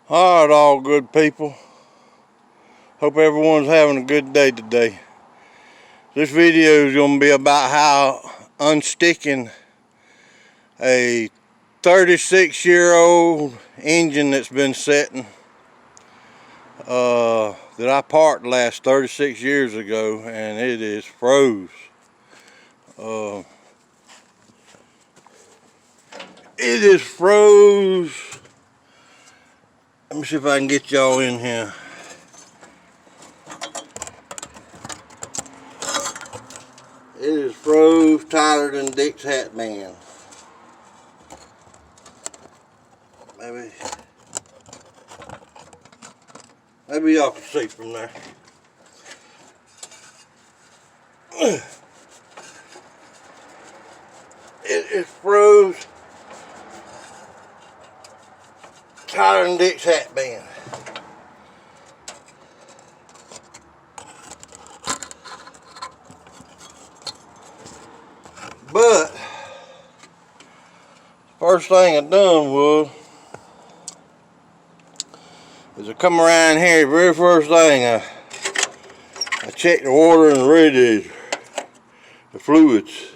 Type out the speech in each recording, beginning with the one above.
Alright, all good people. Hope everyone's having a good day today. This video is going to be about how unsticking a 36-year-old engine that's been setting that I parked last 36 years ago, and it is froze. It is froze. Let me see if I can get y'all in here. It is froze tighter than Dick's hat band. Maybe y'all can see from there. It is froze tighter than Dick's hat band. But first thing I done was I come around here. The very first thing I checked the water in the radiator, the fluids,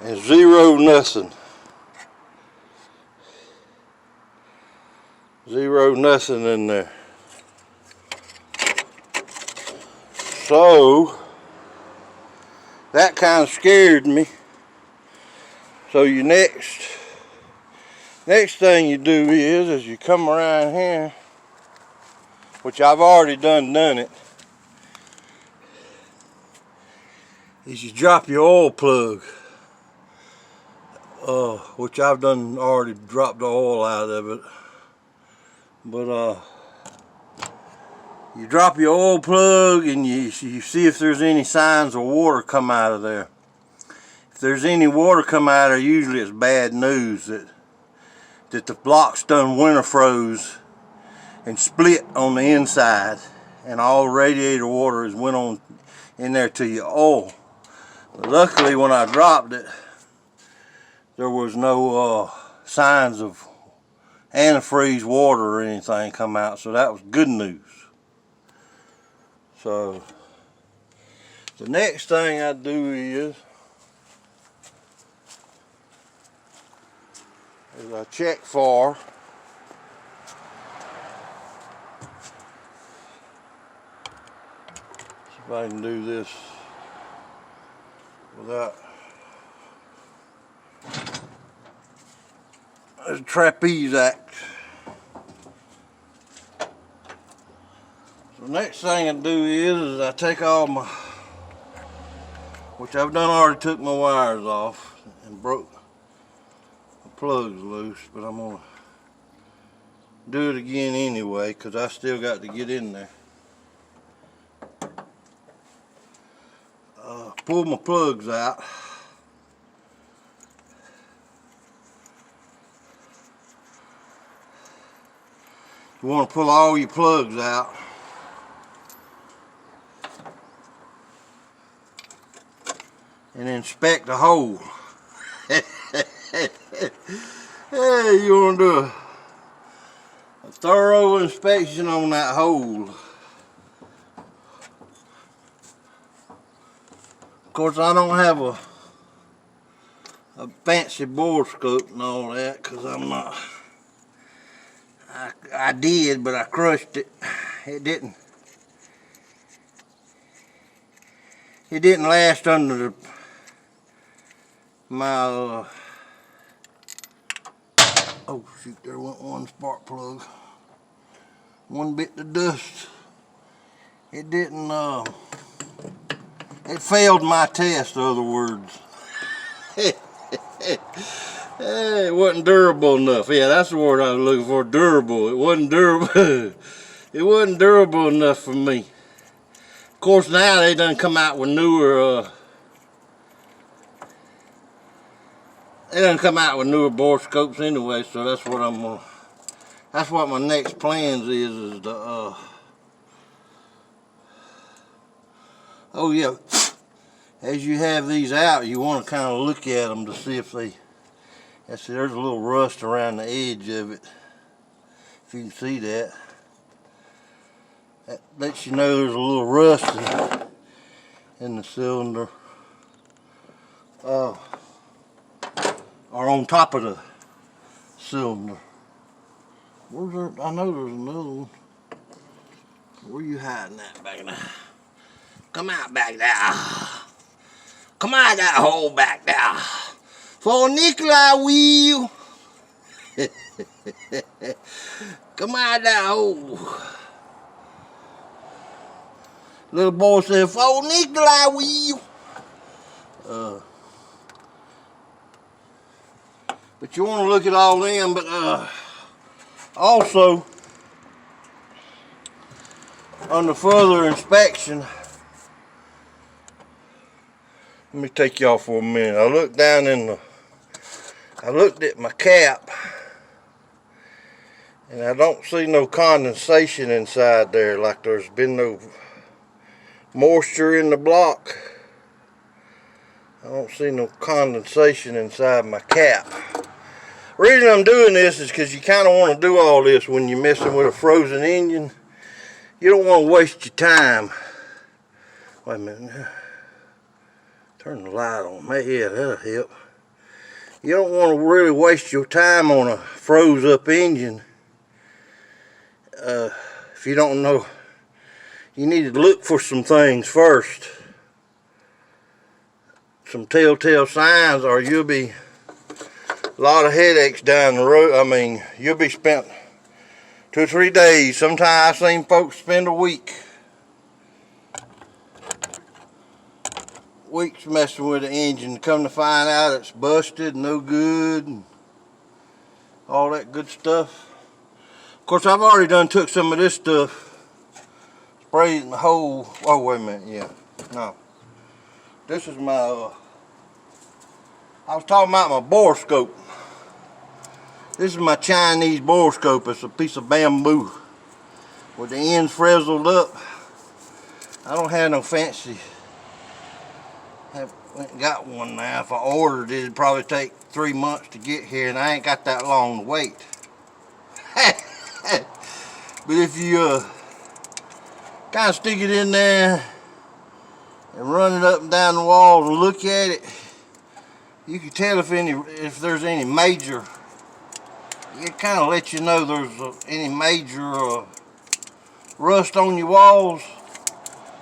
and zero nothing. Zero nothing in there. So that kind of scared me. So your next thing you do is you come around here, which I've already done it, is you drop your oil plug, which I've already dropped the oil out of it. But you drop your oil plug and you see if there's any signs of water come out of there. If there's any water come out of there, usually it's bad news that the block's done winter froze and split on the inside, and all radiator water has went on in there to your oil. But luckily, when I dropped it, there was no signs of antifreeze water or anything come out, so that was good news. So the next thing I do is I check for see if I can do this without a trapeze act. So the next thing I do is I take all my, which I've already took my wires off and broke the plugs loose, but I'm gonna do it again anyway because I still got to get in there. Pull my plugs out. You want to pull all your plugs out. And inspect the hole. Hey, you want to do a thorough inspection on that hole. Of course, I don't have a fancy bore scope and all that, because I'm not. I did, but I crushed it. It didn't last under my oh shoot, there went one spark plug. One bit of dust. It didn't it failed my test, in other words. It wasn't durable enough. Yeah, that's the word I was looking for, durable. It wasn't durable. It wasn't durable enough for me. Of course, now they done come out with newer bore scopes anyway, so that's what that's what my next plans is to oh yeah, as you have these out, you want to kind of look at them to see if See, there's a little rust around the edge of it. If you can see that. That lets you know there's a little rust in the cylinder. Or on top of the cylinder. Where's there? I know there's another one. Where you hiding that back there? Come out back there. Come out that hole back there. For Nikolai wheel. Come out that hole. Little boy said, for Nikolai wheel. But you want to look at all them, but also under further inspection, let me take y'all for a minute. I looked at my cap, and I don't see no condensation inside there, like there's been no moisture in the block. I don't see no condensation inside my cap. The reason I'm doing this is because you kind of want to do all this when you're messing with a frozen engine. You don't want to waste your time. Wait a minute. Turn the light on. Yeah, that'll help. You don't want to really waste your time on a froze up engine. If you don't know, you need to look for some things first. Some telltale signs, or you'll be a lot of headaches down the road. I mean, you'll be spent 2 or 3 days. Sometimes I've seen folks spend a weeks messing with the engine. Come to find out it's busted, no good, and all that good stuff. Of course, I've already took some of this stuff, sprayed it in the hole. Oh, wait a minute, yeah, no. This is my, I was talking about my borescope. This is my Chinese borescope. It's a piece of bamboo with the ends frizzled up. I don't have no fancy. I got one now. If I ordered it, it'd probably take 3 months to get here, and I ain't got that long to wait. But if you kind of stick it in there and run it up and down the walls and look at it, you can tell if there's any major. It kind of lets you know there's any major rust on your walls.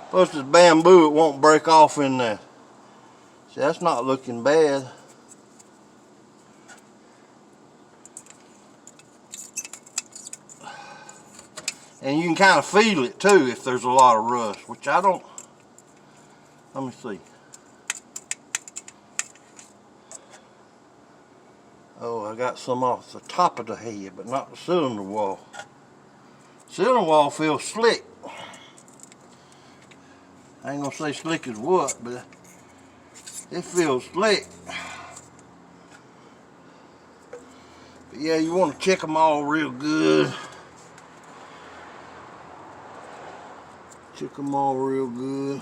Plus this bamboo, it won't break off in there. See, that's not looking bad. And you can kind of feel it too if there's a lot of rust, which I don't. Let me see. Oh, I got some off the top of the head, but not the cylinder wall. Cylinder wall feels slick. I ain't gonna say slick as what, but it feels slick. But yeah, you want to check them all real good. Check them all real good.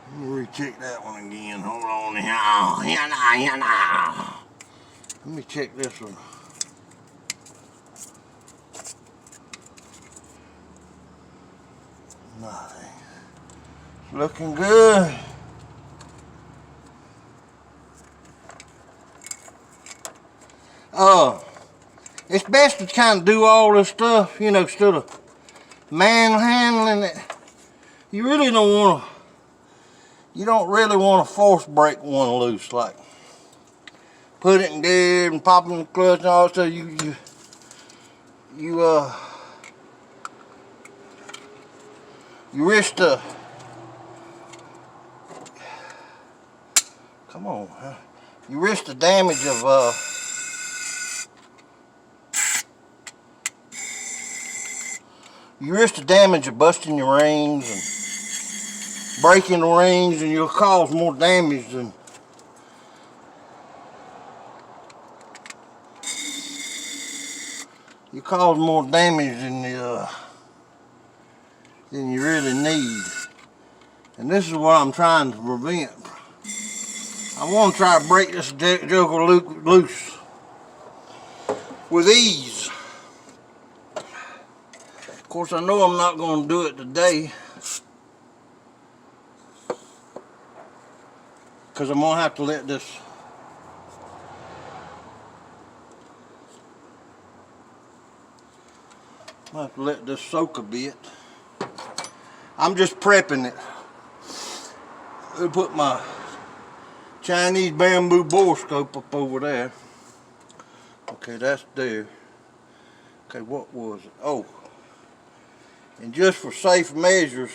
Let me recheck that one again. Hold on here now. Let me check this one. Nothing. It's looking good. It's best to kind of do all this stuff, you know, instead of manhandling it. You really don't want to. You don't really want to force break one loose, like put it in there and pop in the clutch and all that stuff. You risk the. Come on, huh? You risk the damage of you risk the damage of busting your rings and breaking the rings, and you'll cause more damage than you cause more damage than you really need. And this is what I'm trying to prevent. I want to try to break this joker loose with ease. Of course, I know I'm not going to do it today, because I'm going to have to let this soak a bit. I'm just prepping it. I'll put my Chinese bamboo borescope up over there. Okay, that's there. Okay, what was it? Oh, and just for safe measures,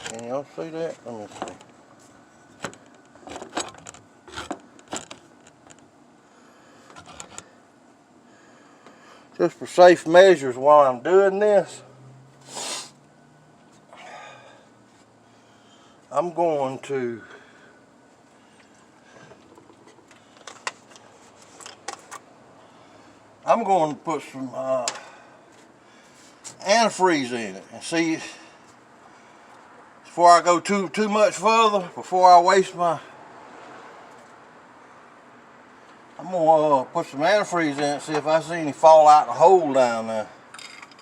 can y'all see that? Let me see. Just for safe measures while I'm doing this, I'm going to put some antifreeze in it, and see, before I go too much further, before I waste my, I'm gonna put some antifreeze in it, see if I see any fall out the hole down there.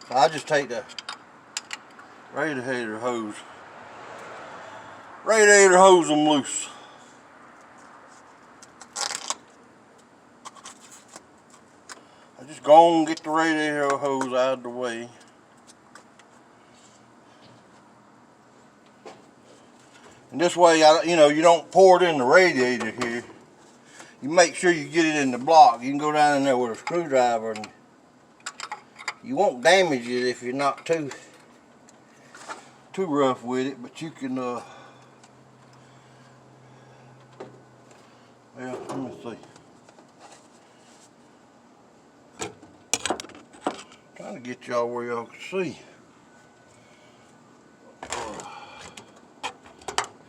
So I just take the radiator hose them loose. I just go and get the radiator hose out of the way. And this way, you don't pour it in the radiator here. You make sure you get it in the block. You can go down in there with a screwdriver, and you won't damage it if you're not too rough with it. But you can, well, let me see. Trying to get y'all where y'all can see.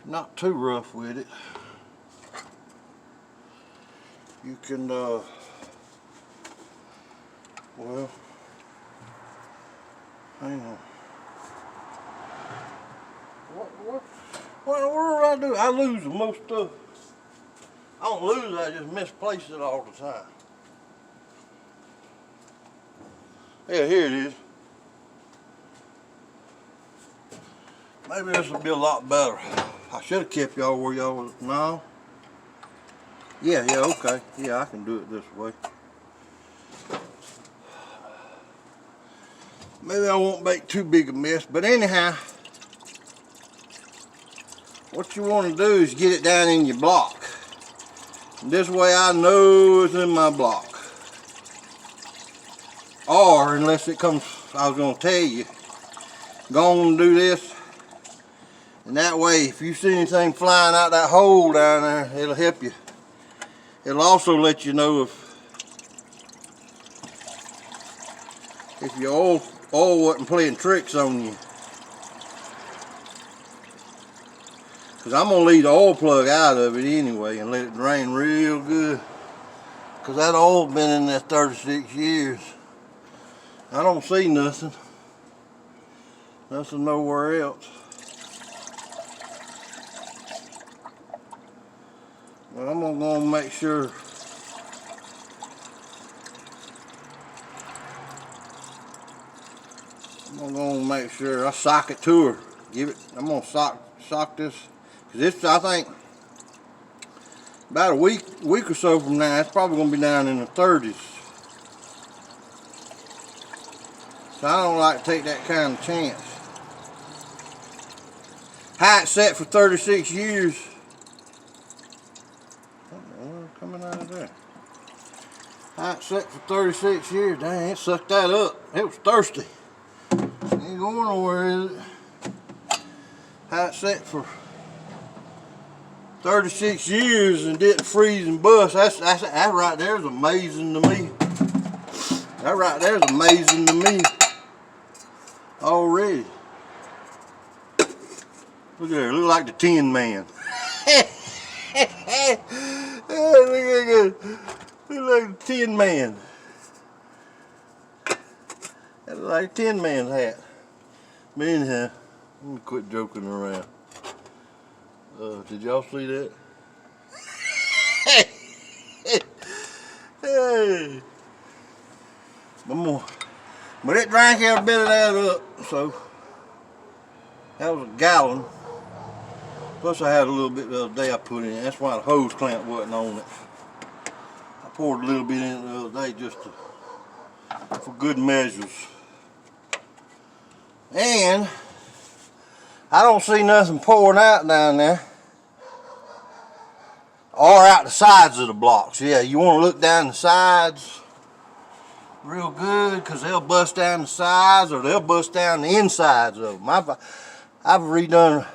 Not too rough with it. You can, well, hang on. What in the world do? I lose most stuff. I don't lose it, I just misplace it all the time. Yeah, here it is. Maybe this will be a lot better. I should have kept y'all where y'all was. No. Yeah, okay. Yeah, I can do it this way. Maybe I won't make too big a mess, but anyhow, what you want to do is get it down in your block. And this way I know it's in my block. Or, unless it comes, I was going to tell you, go on and do this. And that way, if you see anything flying out that hole down there, it'll help you. It'll also let you know if your oil wasn't playing tricks on you. Because I'm going to leave the oil plug out of it anyway and let it drain real good. Because that oil's been in there 36 years. I don't see nothing. Nothing nowhere else. Well, I'm going to go and make sure. I'm going to go and make sure I sock it to her. I'm going to sock this. Because this, I think, about a week or so from now, it's probably going to be down in the 30s. So I don't like to take that kind of chance. How it's set for 36 years. Coming out of there. How it's set for 36 years. Dang, it sucked that up. It was thirsty. Ain't going nowhere, is it? How it's set for 36 years and didn't freeze and bust. That right there is amazing to me. That right there is amazing to me. Already. Look at her, look like the Tin Man. Look like a Tin Man. That's like a Tin Man's hat. But anyhow, let me quit joking around. Did y'all see that? Hey. But it drank every bit of that up, so that was a gallon. Plus I had a little bit the other day I put in. That's why the hose clamp wasn't on it. I poured a little bit in the other day just for good measures. And I don't see nothing pouring out down there. Or out the sides of the blocks. Yeah, you want to look down the sides real good, because they'll bust down the sides or they'll bust down the insides of them. I've redone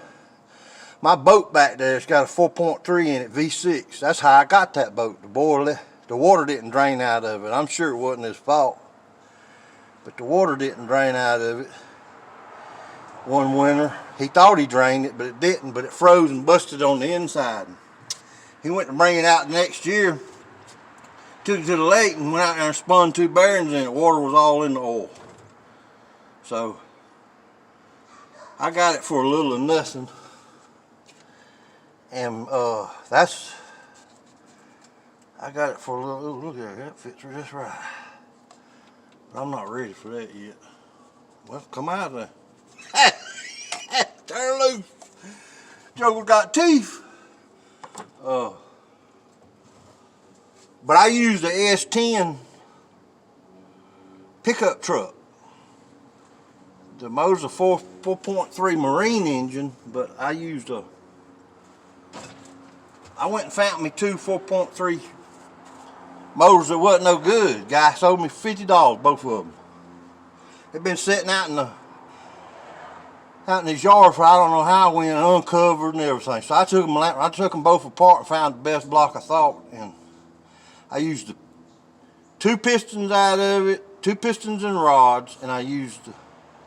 my boat back there. It's got a 4.3 in it, V6. That's how I got that boat. The water didn't drain out of it. I'm sure it wasn't his fault, but the water didn't drain out of it one winter. He thought he drained it, but it didn't. But it froze and busted on the inside. He went to bring it out the next year, took it to the lake and went out there and spun 2 bearings in it. Water was all in the oil. So I got it for a little of nothing. And I got it for a little, oh, look at that fits just right. But I'm not ready for that yet. Well, come out there. Turn loose. Joker's got teeth. But I used the S10 pickup truck. The motor's a 4.3 marine engine, but I went and found me 2 4.3 motors that wasn't no good. Guy sold me $50, both of them. They've been sitting out in his yard for I don't know how when, uncovered and everything. So I took them both apart and found the best block I thought, and I used the 2 pistons out of it, 2 pistons and rods, and I used the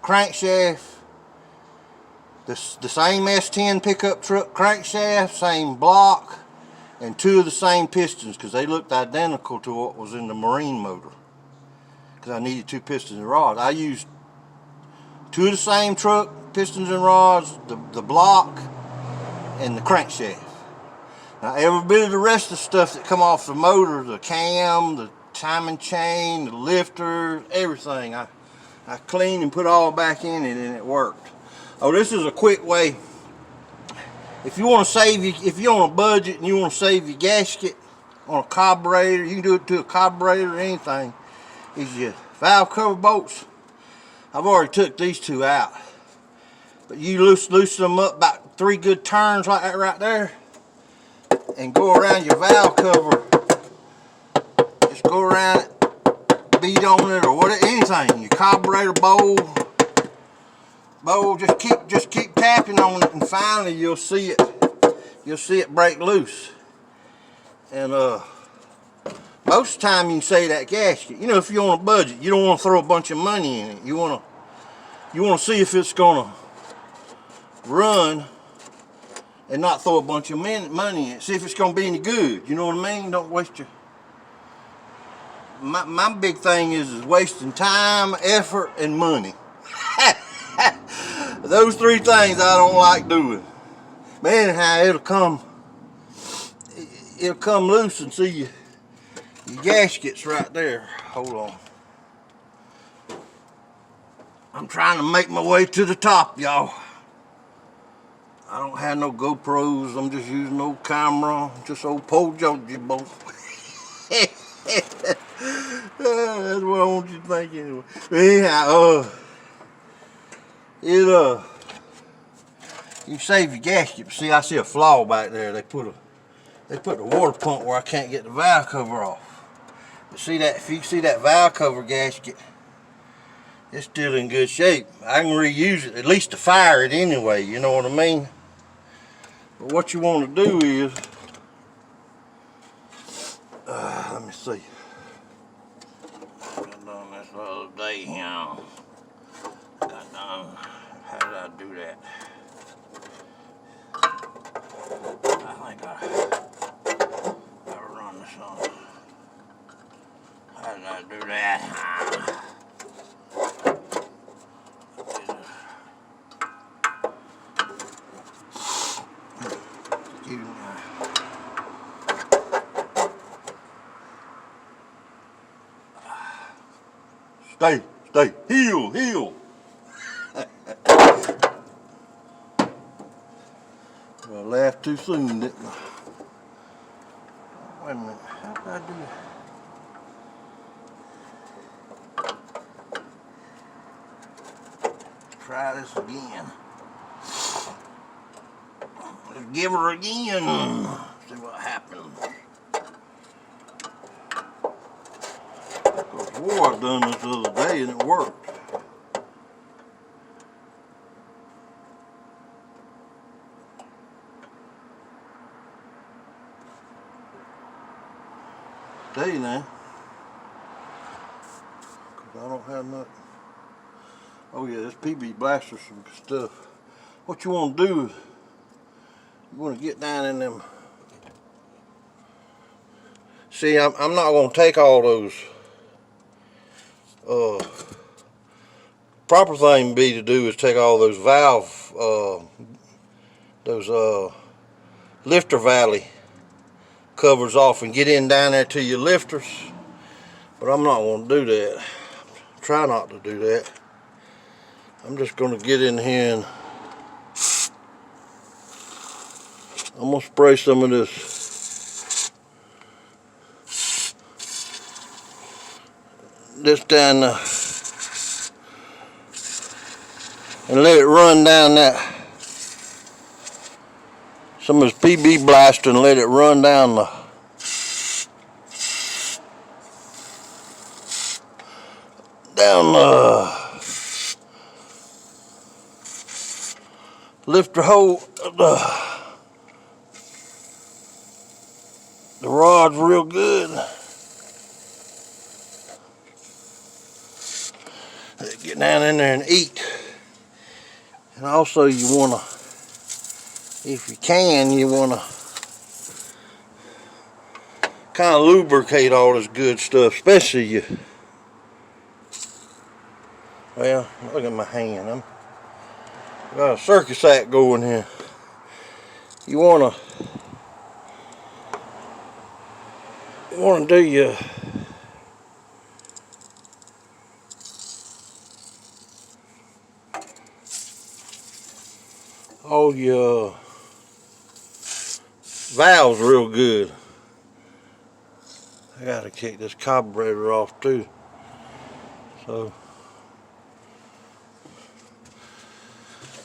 crankshaft, the same S10 pickup truck crankshaft, same block, and 2 of the same pistons, because they looked identical to what was in the marine motor, because I needed 2 pistons and rods. I used 2 of the same truck pistons and rods, the block, and the crankshaft. Now every bit of the rest of the stuff that come off the motor, the cam, the timing chain, the lifter, everything, I cleaned and put all back in it, and it worked. Oh, this is a quick way. If you want to save, if you're on a budget and you want to save your gasket on a carburetor, you can do it to a carburetor or anything. Is your valve cover bolts. I've already took these 2 out, but you loosen them up about 3 good turns like that right there, and go around your valve cover. Just go around it, beat on it or whatever, anything. Your carburetor bowl, just keep tapping on it, and finally you'll see it break loose. And most of the time you can save that gasket. You know, if you're on a budget, you don't want to throw a bunch of money in it. You want to see if it's gonna run and not throw a bunch of money in it. See if it's gonna be any good. You know what I mean? Don't waste your. My big thing is wasting time, effort, and money. Those 3 things I don't like doing. But anyhow, it'll come loose, and see your gasket's right there. Hold on. I'm trying to make my way to the top, y'all. I don't have no GoPros. I'm just using old camera, just old Paul Georgie boat. That's what I want you to think anyway. But anyhow, you save your gasket. See, I see a flaw back there. They put the water pump where I can't get the valve cover off. But see that, if you see that valve cover gasket, it's still in good shape. I can reuse it, at least to fire it anyway, you know what I mean? But what you want to do is, let me see. I done this the other day, you know. How did I do that? I think So, how did I do that? Stay, heel. I laughed too soon, didn't I? Wait a minute, how did I do that? Try this again. Let's give her again. See what happens. Before I done this the other day and it worked. Tell you now, cause I don't have nothing. Oh yeah, this PB Blaster's some stuff. What you want to do is you want to get down in them. See, I'm not going to take all those. Proper thing be to do is take all those valve, lifter valley covers off and get in down there to your lifters. But I'm not going to do that. Try not to do that. I'm just going to get in here and I'm going to spray some of this down there and let it run down that. Some of this PB Blaster and let it run down the lifter hole. The rod's real good. Get down in there and eat. And also you want to, if you can, you want to kind of lubricate all this good stuff, especially you. Well, look at my hand. I got a circus act going here. You want to do your all your valves real good. I gotta kick this carburetor off too. So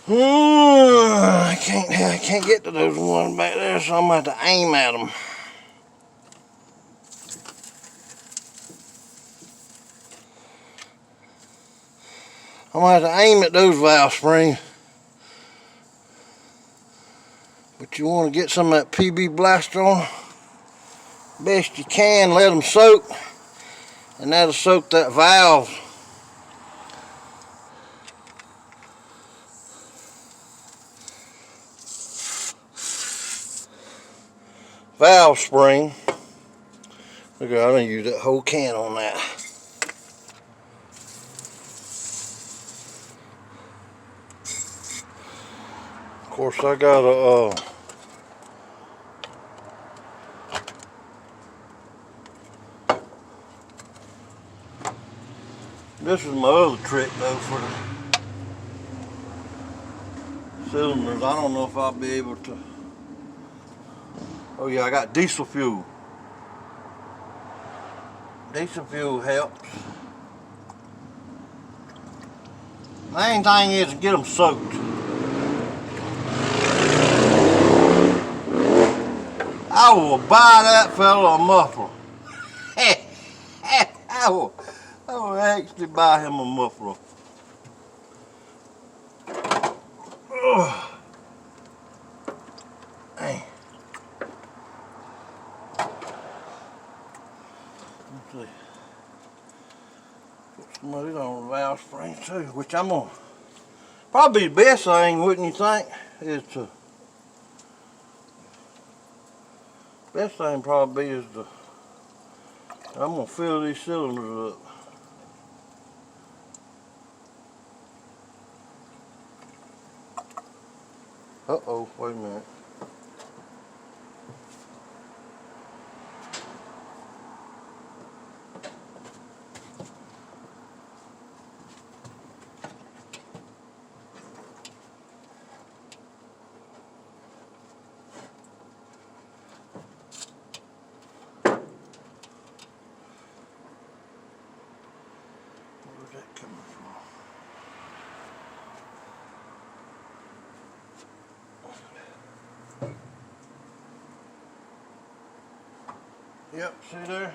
I can't get to those ones back there, so I'm gonna have to aim at them. I'm gonna have to aim at those valve springs. But you want to get some of that PB Blaster on best you can. Let them soak, and that'll soak that valve. Valve spring. Look, I done used that whole can on that. Of course, I got a this is my other trick though for the cylinders. I don't know if I'll be able to. Oh yeah, I got diesel fuel. Diesel fuel helps. Main thing is to get them soaked. I will buy that fella a muffler. I will actually buy him a muffler. Hey. Let's see. Put some of these on the valve springs too, which I'm gonna probably the best thing, wouldn't you think, is to best thing probably is to I'm gonna fill these cylinders up. Uh-oh, wait a minute. Where's that coming from? Yep, see there?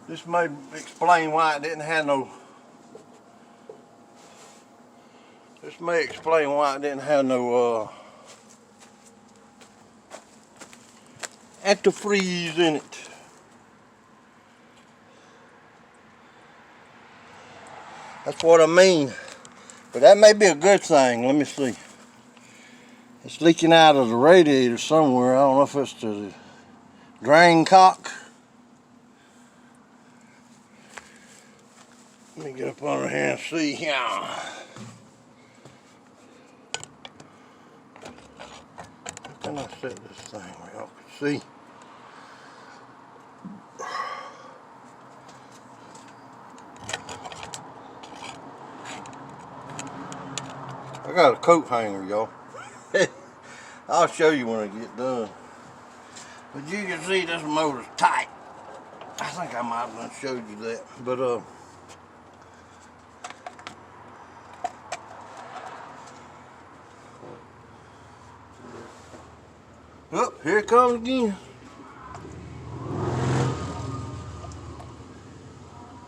This may explain why it didn't have no. This may explain why it didn't have no antifreeze in it. That's what I mean. But that may be a good thing. Let me see. It's leaking out of the radiator somewhere. I don't know if it's the drain cock. Let me get up under here and see. How can I set this thing where y'all can see? I got a coat hanger, y'all. I'll show you when I get done. But you can see this motor's tight. I think I might have done showed you that. But oh, here it comes again.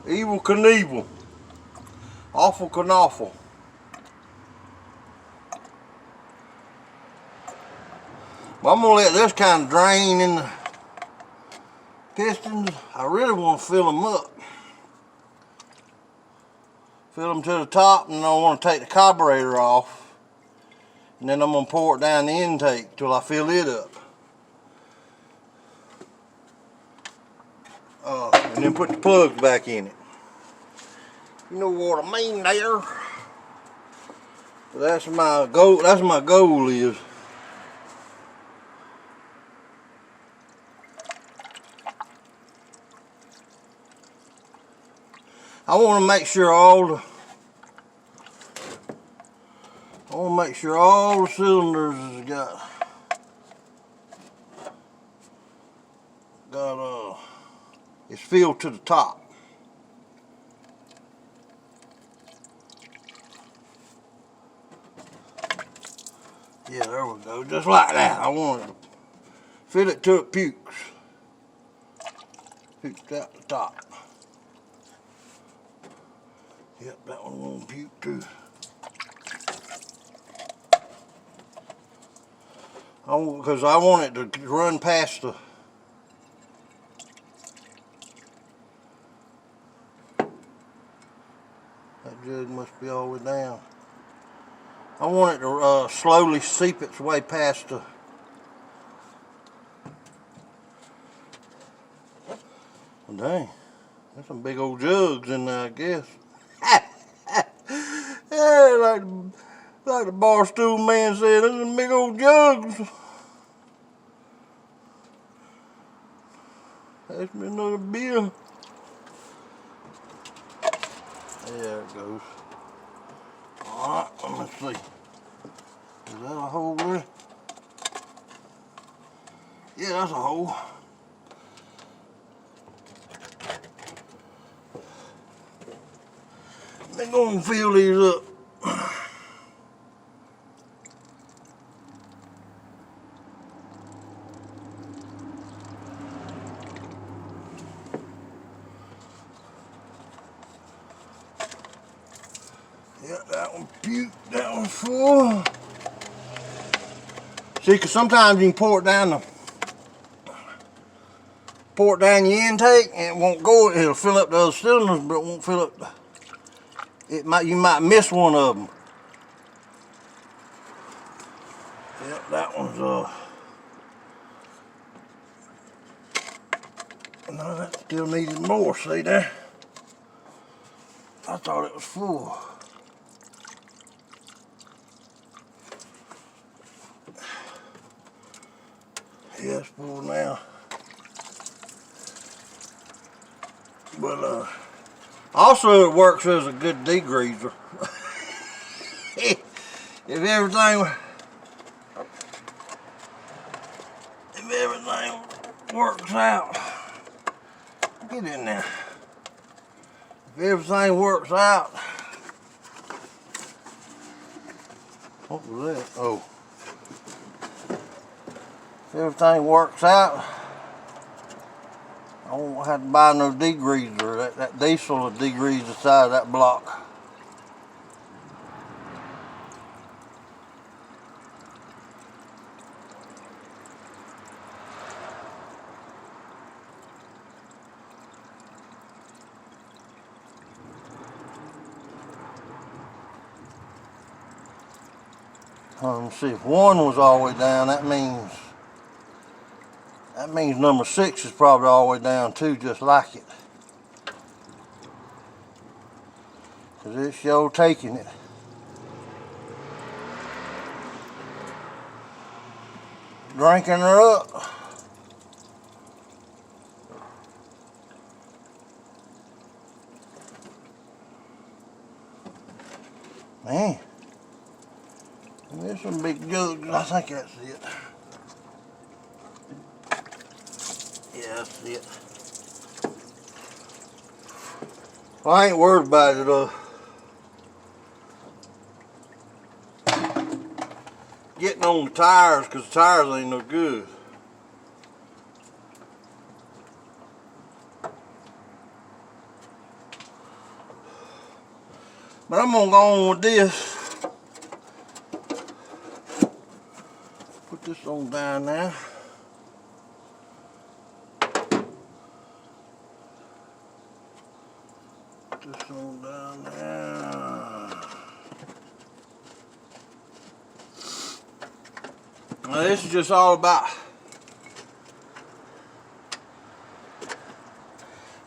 Evel Knievel. Awful Knaufel. Well, I'm gonna let this kind of drain in the pistons. I really want to fill them up. Fill them to the top, and then I want to take the carburetor off. And then I'm gonna pour it down the intake till I fill it up. And then put the plugs back in it. You know what I mean there. But that's my goal. That's my goal is. I want to make sure all the cylinders has got it's filled to the top. Yeah, there we go, just like that. I want to fill it till it pukes. Pukes out the top. Yep, that one won't puke too. Because I want it to run past the. That jug must be all the way down. I want it to slowly seep its way past the. Well, dang, there's some big old jugs in there, I guess. Yeah, like the barstool man said, there's some big old jugs. That's me another beer. There it goes. Alright, let me see. Is that a hole there? Yeah, that's a hole. They're gonna fill these up. Yeah, that one puked, that one's full. See, because sometimes you can pour it down your intake and it won't go. It'll fill up the other cylinders, but it won't fill up you might miss one of them. Yep, that one's No, that still needed more, see there? I thought it was full. Yeah, it's full now. But also it works as a good degreaser. if everything works out, get in there. If everything works out, what was that? Oh, if everything works out, I won't have to buy no degreaser. That diesel will degrease the side of that block. Let me see, if one was all the way down, that means number 6 is probably all the way down too, just like it. Cause it's sure taking it. Drinking her up. Man. There's some big jugs. I think that's it. Yeah, that's it. Well, I ain't worried about it getting on the tires, because the tires ain't no good. But I'm gonna go on with this. Put this on down now. Put this on down there. Now this is just all about.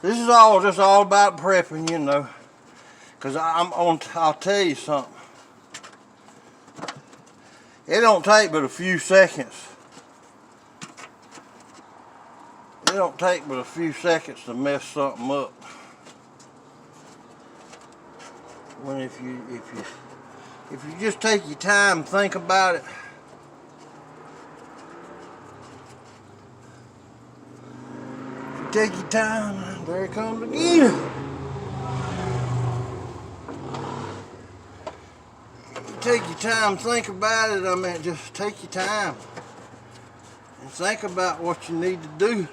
This is just all about prepping, you know. Cause I'll tell you something. It don't take but a few seconds. It don't take but a few seconds to mess something up. When if you just take your time and think about it. If you take your time, there it comes again. Take your time, think about it. I mean, just take your time and think about what you need to do.